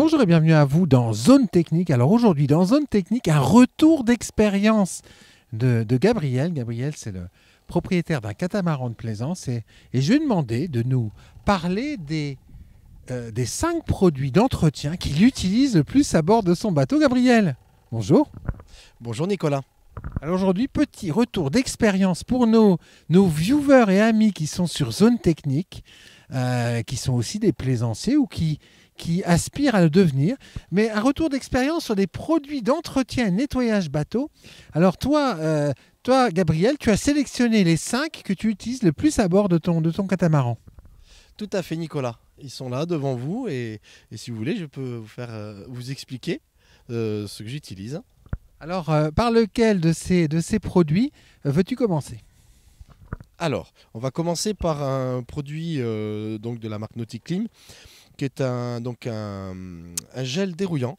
Bonjour et bienvenue à vous dans Zone Technique. Alors aujourd'hui dans Zone Technique, un retour d'expérience de Gabriel. Gabriel, c'est le propriétaire d'un catamaran de plaisance et je lui ai demandé de nous parler des 5 produits d'entretien qu'il utilise le plus à bord de son bateau. Gabriel, bonjour. Bonjour Nicolas. Alors aujourd'hui, petit retour d'expérience pour nos viewers et amis qui sont sur Zone Technique, qui sont aussi des plaisanciers ou qui aspirent à le devenir, mais un retour d'expérience sur des produits d'entretien et nettoyage bateau. Alors toi, Gabriel, tu as sélectionné les 5 que tu utilises le plus à bord de ton catamaran. Tout à fait Nicolas. Ils sont là devant vous et si vous voulez, je peux vous expliquer ce que j'utilise. Alors, par lequel de ces produits veux-tu commencer? Alors, on va commencer par un produit donc de la marque Nauticlean, qui est un gel dérouillant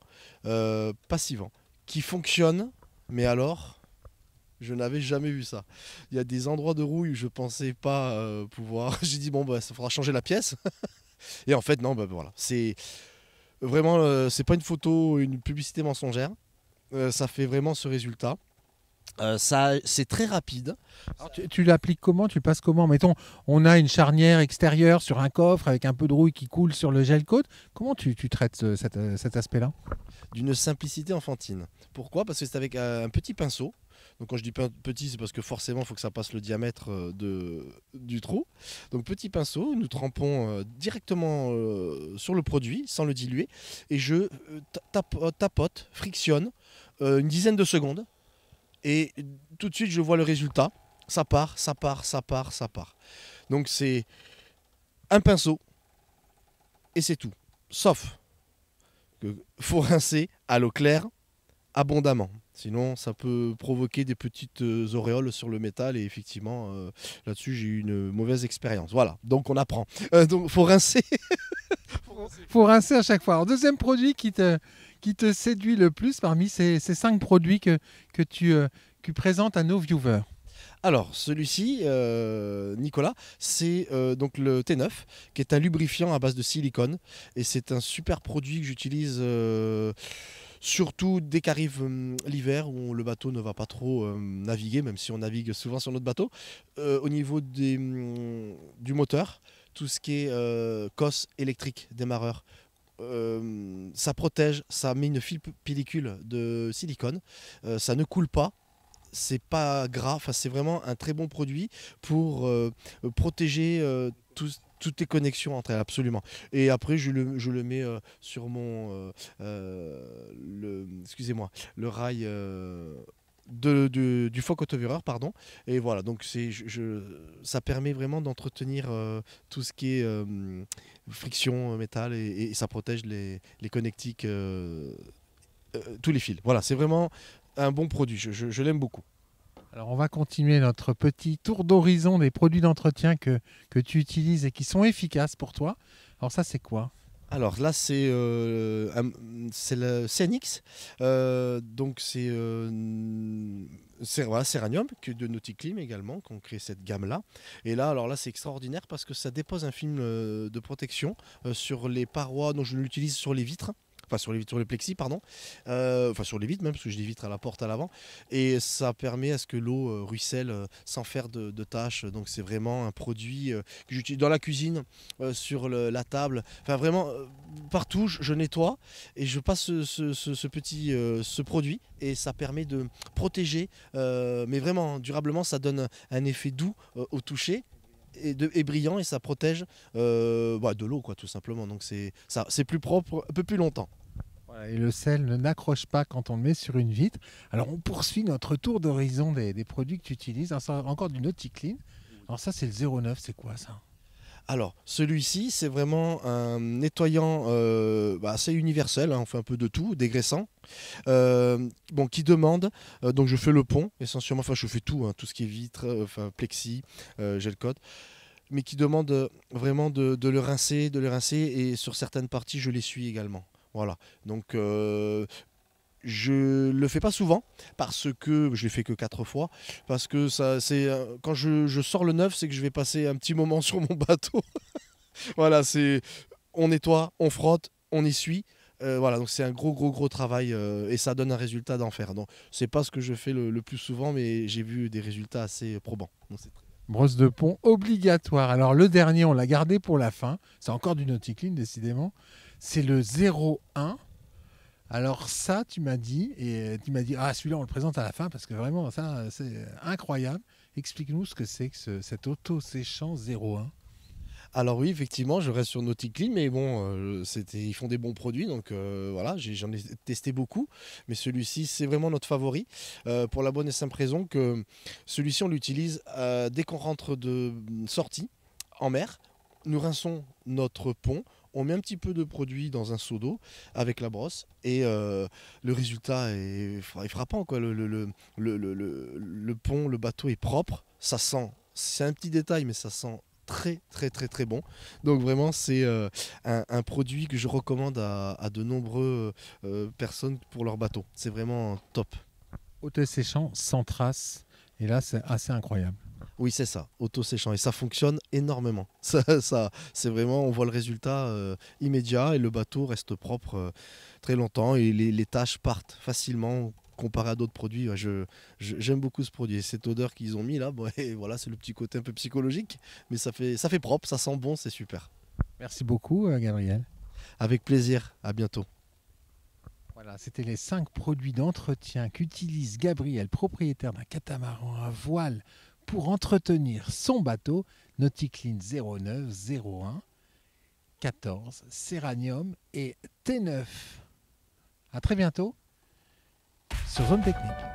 passivant qui fonctionne, mais alors je n'avais jamais vu ça. Il y a des endroits de rouille où je pensais pas pouvoir. J'ai dit bon bah ça faudra changer la pièce. Et en fait non bah voilà. C'est vraiment c'est pas une photo, une publicité mensongère. Ça fait vraiment ce résultat. C'est très rapide. Alors, tu l'appliques comment? Tu passes comment? Mettons, on a une charnière extérieure sur un coffre avec un peu de rouille qui coule sur le gel coat. Comment tu traites cet aspect-là? D'une simplicité enfantine. Pourquoi? Parce que c'est avec un petit pinceau. Donc quand je dis petit, c'est parce que forcément, il faut que ça passe le diamètre du trou. Donc petit pinceau, nous trempons directement sur le produit, sans le diluer. Et je tapote, frictionne une dizaine de secondes. Et tout de suite, je vois le résultat. Ça part, ça part, ça part, ça part. Donc c'est un pinceau et c'est tout. Sauf qu'il faut rincer à l'eau claire abondamment. Sinon, ça peut provoquer des petites auréoles sur le métal et effectivement, là-dessus, j'ai eu une mauvaise expérience. Voilà, donc on apprend. Donc, faut rincer. Faut rincer à chaque fois. Alors, deuxième produit qui te séduit le plus parmi ces 5 produits que tu présentes à nos viewers. Alors, celui-ci, Nicolas, c'est donc le T9, qui est un lubrifiant à base de silicone. Et c'est un super produit que j'utilise surtout dès qu'arrive l'hiver, où le bateau ne va pas trop naviguer, même si on navigue souvent sur notre bateau. Au niveau du moteur, tout ce qui est cosse électrique, démarreur, ça protège, ça met une pellicule de silicone, ça ne coule pas, c'est pas gras, enfin, c'est vraiment un très bon produit pour protéger toutes les connexions entre elles, absolument. Et après, je le mets sur excusez-moi, le rail du foc autovireur, pardon. Et voilà, donc ça permet vraiment d'entretenir tout ce qui est friction métal et ça protège les connectiques, tous les fils. Voilà, c'est vraiment un bon produit, je l'aime beaucoup. Alors, on va continuer notre petit tour d'horizon des produits d'entretien que tu utilises et qui sont efficaces pour toi. Alors, ça, c'est quoi? Alors là, c'est le CNX, donc voilà, Ceranium de Nauticlean également, qui ont créé cette gamme-là. Et là, alors là, c'est extraordinaire parce que ça dépose un film de protection sur les parois, dont je l'utilise sur les vitres. Enfin, sur les plexis, pardon. Enfin, sur les vitres même, parce que j'ai des vitres à la porte à l'avant. Et ça permet à ce que l'eau ruisselle sans faire de tâches. Donc, c'est vraiment un produit que j'utilise dans la cuisine, sur la table. Enfin, vraiment, partout, je nettoie et je passe ce produit. Et ça permet de protéger, mais vraiment, durablement, ça donne un effet doux au toucher. Et brillant et ça protège de l'eau quoi tout simplement, donc c'est plus propre un peu plus longtemps. Voilà, et le sel n'accroche pas quand on le met sur une vitre. Alors, on poursuit notre tour d'horizon des produits que tu utilises. Alors, ça, encore du Nauticlean. Alors, ça, c'est le 09. C'est quoi ça? Alors celui-ci c'est vraiment un nettoyant assez universel, hein, on fait un peu de tout, dégraissant, bon, qui demande, donc je fais le pont essentiellement, enfin je fais tout, hein, tout ce qui est vitre, enfin plexi, gel coat, mais qui demande vraiment de le rincer, et sur certaines parties je l'essuie également. Voilà, donc je le fais pas souvent parce que je l'ai fait que 4 fois, parce que ça c'est quand je sors le neuf, c'est que je vais passer un petit moment sur mon bateau. Voilà, c'est on nettoie, on frotte, on essuie. Voilà, donc c'est un gros travail et ça donne un résultat d'enfer. Donc c'est pas ce que je fais le plus souvent, mais j'ai vu des résultats assez probants. Donc, c'est très... Brosse de pont obligatoire. Alors le dernier, on l'a gardé pour la fin. C'est encore du NauticClean, décidément. C'est le 01. Alors ça, tu m'as dit, ah celui-là, on le présente à la fin parce que vraiment, ça, c'est incroyable. Explique-nous ce que c'est que cet auto-séchant 01. Alors oui, effectivement, je reste sur NauticClean, mais bon, ils font des bons produits, donc voilà, j'en ai testé beaucoup, mais celui-ci, c'est vraiment notre favori, pour la bonne et simple raison que celui-ci, on l'utilise dès qu'on rentre de sortie en mer, nous rinçons notre pont, on met un petit peu de produit dans un seau d'eau avec la brosse et le résultat est frappant, quoi. Le pont, le bateau est propre, ça sent, c'est un petit détail, mais ça sent très bon. Donc vraiment c'est un produit que je recommande à de nombreuses personnes pour leur bateau. C'est vraiment top. Auto-séchant sans trace. Et là, c'est assez incroyable. Oui, c'est ça, auto-séchant. Et ça fonctionne énormément. C'est vraiment, on voit le résultat immédiat et le bateau reste propre très longtemps et les tâches partent facilement comparé à d'autres produits. Ouais, j'aime beaucoup ce produit. Et cette odeur qu'ils ont mis là, bon, et voilà, c'est le petit côté un peu psychologique, mais ça fait propre, ça sent bon, c'est super. Merci beaucoup, Gabriel. Avec plaisir, à bientôt. Voilà, c'était les 5 produits d'entretien qu'utilise Gabriel, propriétaire d'un catamaran à voile, pour entretenir son bateau. NauticClean 09, 01, 14, Céranium et T9. À très bientôt sur Zone Technique.